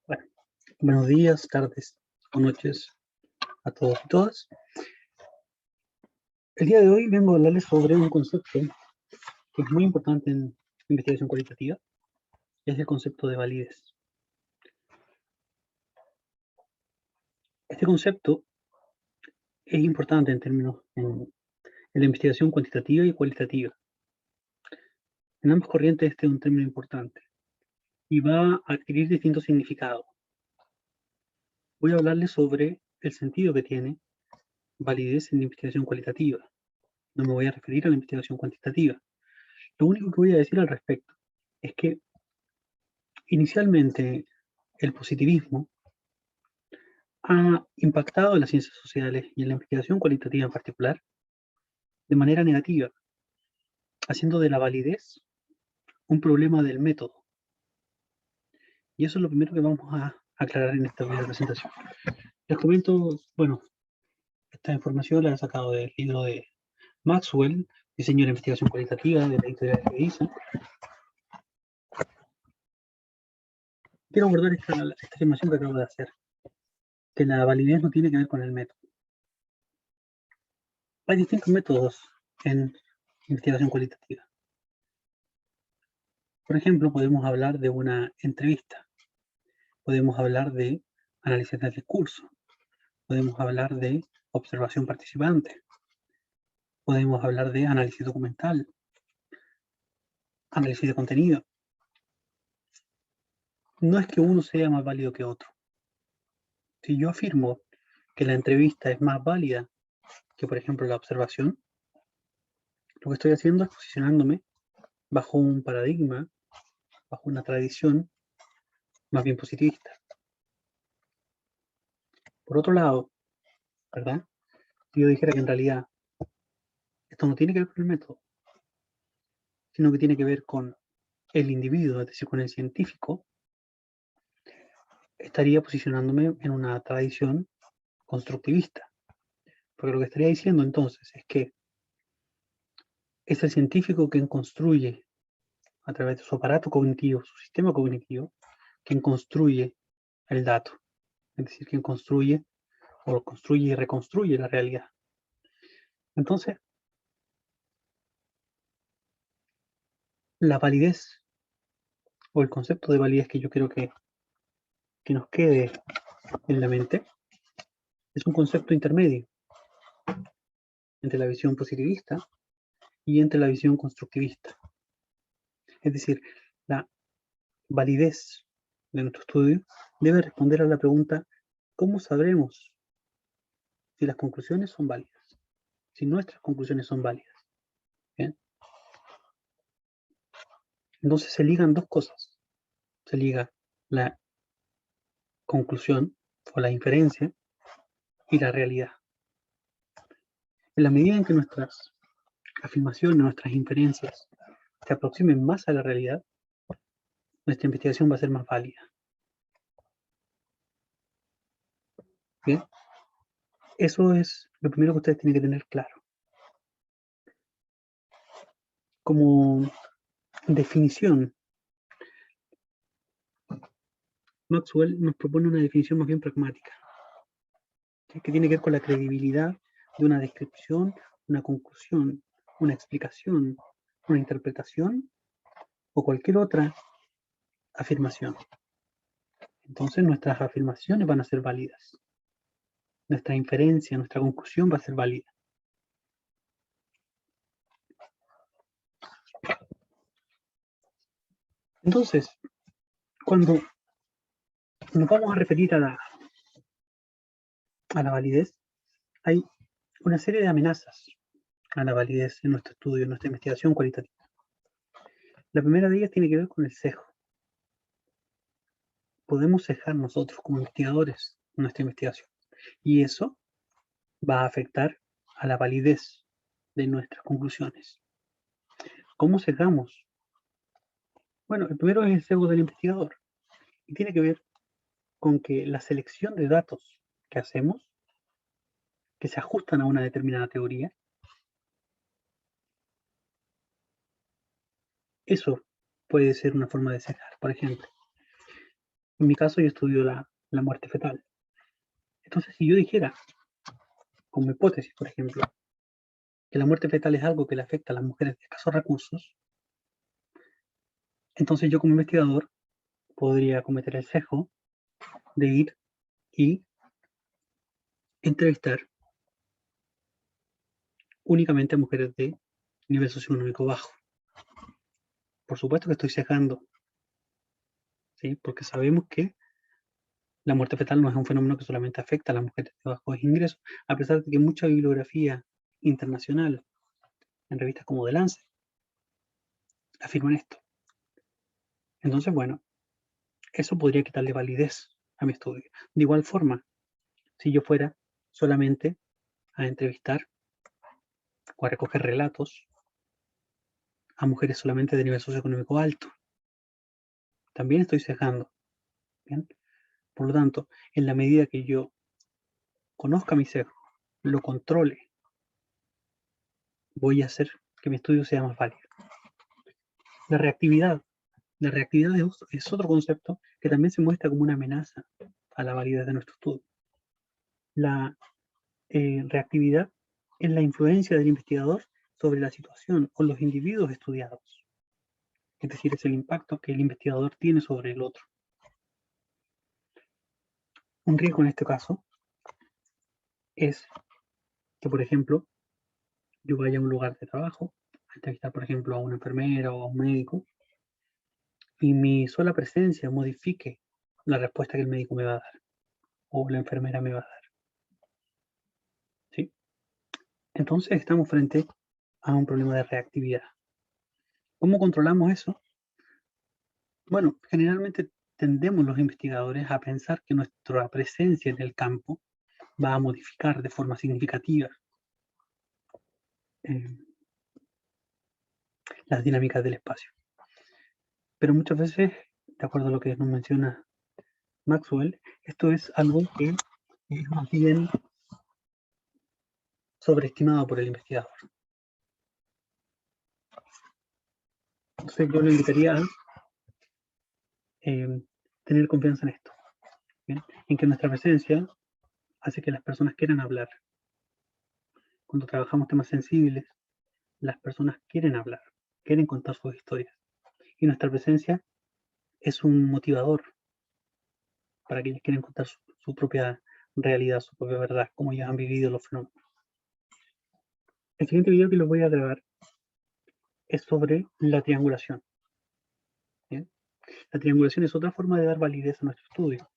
Bueno, buenos días, tardes o noches a todos y todas. El día de hoy vengo a hablarles sobre un concepto que es muy importante en investigación cualitativa, es el concepto de validez. Este concepto es importante en la investigación cuantitativa y cualitativa. En ambas corrientes este es un término importante y va a adquirir distintos significados. Voy a hablarles sobre el sentido que tiene validez en la investigación cualitativa. No me voy a referir a la investigación cuantitativa. Lo único que voy a decir al respecto es que inicialmente el positivismo ha impactado en las ciencias sociales y en la investigación cualitativa en particular de manera negativa, haciendo de la validez un problema del método. Y eso es lo primero que vamos a aclarar en esta primera presentación. Les comento, bueno, esta información la he sacado del libro de Maxwell, Diseño de la Investigación Cualitativa, de la editorial que dice. Quiero abordar esta afirmación que acabo de hacer, que la validez no tiene que ver con el método. Hay distintos métodos en investigación cualitativa. Por ejemplo, podemos hablar de una entrevista, podemos hablar de análisis del discurso, podemos hablar de observación participante, podemos hablar de análisis documental, análisis de contenido. No es que uno sea más válido que otro. Si yo afirmo que la entrevista es más válida que, por ejemplo, la observación, lo que estoy haciendo es posicionándome bajo un paradigma, bajo una tradición más bien positivista. Por otro lado, ¿verdad? Si yo dijera que en realidad esto no tiene que ver con el método, sino que tiene que ver con el individuo, es decir, con el científico, estaría posicionándome en una tradición constructivista. Porque lo que estaría diciendo entonces es que es el científico quien construye a través de su aparato cognitivo, su sistema cognitivo, quien construye el dato. Es decir, quien construye y reconstruye la realidad. Entonces, la validez o el concepto de validez que yo quiero que nos quede en la mente es un concepto intermedio entre la visión positivista y entre la visión constructivista. Es decir, la validez de nuestro estudio debe responder a la pregunta: ¿cómo sabremos si las conclusiones son válidas? Si nuestras conclusiones son válidas. ¿Bien? Entonces se ligan dos cosas. Se liga la conclusión o la inferencia y la realidad. En la medida en que nuestras afirmaciones, nuestras inferencias se aproximen más a la realidad, nuestra investigación va a ser más válida. ¿Bien? Eso es lo primero que ustedes tienen que tener claro. Como definición, Maxwell nos propone una definición más bien pragmática, que tiene que ver con la credibilidad de una descripción, una conclusión, una explicación, una interpretación o cualquier otra afirmación. Entonces nuestras afirmaciones van a ser válidas. Nuestra inferencia, nuestra conclusión va a ser válida. Entonces, cuando nos vamos a referir a la validez, hay una serie de amenazas a la validez en nuestro estudio, en nuestra investigación cualitativa. La primera de ellas tiene que ver con el sesgo. Podemos sesgar nosotros como investigadores nuestra investigación y eso va a afectar a la validez de nuestras conclusiones. ¿Cómo sesgamos? Bueno, el primero es el sesgo del investigador y tiene que ver con que la selección de datos que hacemos, que se ajustan a una determinada teoría, eso puede ser una forma de sesgar. Por ejemplo, En mi caso, yo estudio la muerte fetal. Entonces, si yo dijera, como hipótesis, por ejemplo, que la muerte fetal es algo que le afecta a las mujeres de escasos recursos, entonces yo como investigador podría cometer el sesgo de ir y entrevistar únicamente a mujeres de nivel socioeconómico bajo. Por supuesto que estoy sesgando, ¿sí? Porque sabemos que la muerte fetal no es un fenómeno que solamente afecta a las mujeres de bajos ingresos, a pesar de que mucha bibliografía internacional en revistas como The Lancet afirman esto. Entonces, bueno, eso podría quitarle validez a mi estudio. De igual forma, si yo fuera solamente a entrevistar o a recoger relatos a mujeres solamente de nivel socioeconómico alto, también estoy sesgando. ¿Bien? Por lo tanto, en la medida que yo conozca mi sesgo, lo controle, voy a hacer que mi estudio sea más válido. La reactividad. La reactividad es otro concepto que también se muestra como una amenaza a la validez de nuestro estudio. La reactividad es la influencia del investigador sobre la situación o los individuos estudiados. Es decir, es el impacto que el investigador tiene sobre el otro. Un riesgo en este caso es que, por ejemplo, yo vaya a un lugar de trabajo a entrevistar, por ejemplo, a una enfermera o a un médico y mi sola presencia modifique la respuesta que el médico me va a dar o la enfermera me va a dar. ¿Sí? Entonces estamos frente a un problema de reactividad. ¿Cómo controlamos eso? Bueno, generalmente tendemos los investigadores a pensar que nuestra presencia en el campo va a modificar de forma significativa eh, las dinámicas del espacio. Pero muchas veces, de acuerdo a lo que nos menciona Maxwell, esto es algo que es más bien sobreestimado por el investigador. Entonces yo le invitaría a tener confianza en esto, ¿bien? En que nuestra presencia hace que las personas quieran hablar. Cuando trabajamos temas sensibles, las personas quieren hablar, quieren contar sus historias. Y nuestra presencia es un motivador para que ellos quieran contar su propia realidad, su propia verdad, cómo ellos han vivido los fenómenos. El siguiente video que les voy a grabar es sobre la triangulación. ¿Bien? La triangulación es otra forma de dar validez a nuestro estudio.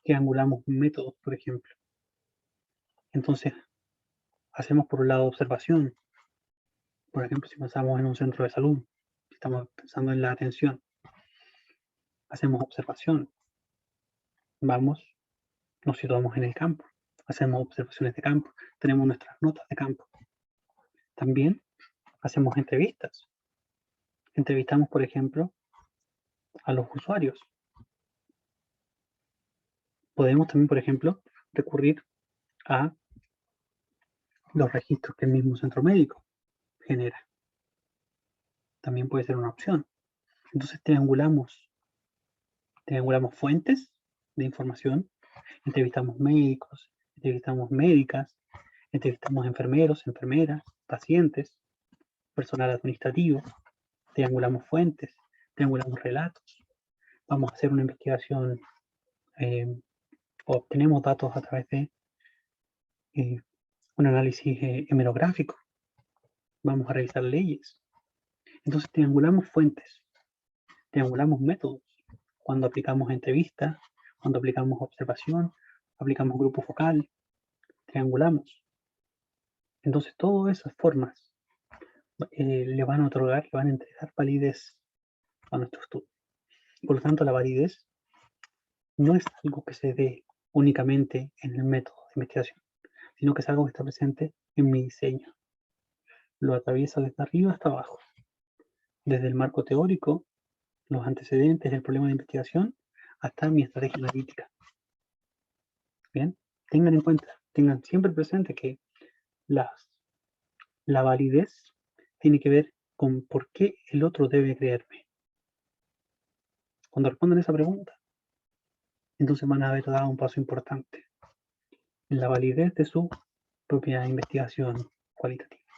Triangulamos métodos, por ejemplo. Entonces, hacemos por un lado observación. Por ejemplo, si pensamos en un centro de salud, si estamos pensando en la atención, hacemos observación. Vamos, nos situamos en el campo, hacemos observaciones de campo, tenemos nuestras notas de campo. También hacemos entrevistas. Entrevistamos, por ejemplo, a los usuarios. Podemos también, por ejemplo, recurrir a los registros que el mismo centro médico genera. También puede ser una opción. Entonces triangulamos fuentes de información, entrevistamos médicos, entrevistamos médicas, entrevistamos enfermeros, enfermeras, pacientes, personal administrativo, triangulamos fuentes, triangulamos relatos, vamos a hacer una investigación, obtenemos datos a través de un análisis hemerográfico, vamos a revisar leyes. Entonces triangulamos fuentes, triangulamos métodos, cuando aplicamos entrevistas, cuando aplicamos observación, aplicamos grupo focal, triangulamos. Entonces todas esas formas le van a otorgar, le van a entregar validez a nuestro estudio. Por lo tanto, la validez no es algo que se dé únicamente en el método de investigación, sino que es algo que está presente en mi diseño. Lo atraviesa desde arriba hasta abajo, desde el marco teórico, los antecedentes del problema de investigación, hasta mi estrategia analítica. Bien, tengan en cuenta, tengan siempre presente que la validez tiene que ver con por qué el otro debe creerme. Cuando respondan esa pregunta, entonces van a haber dado un paso importante en la validez de su propia investigación cualitativa.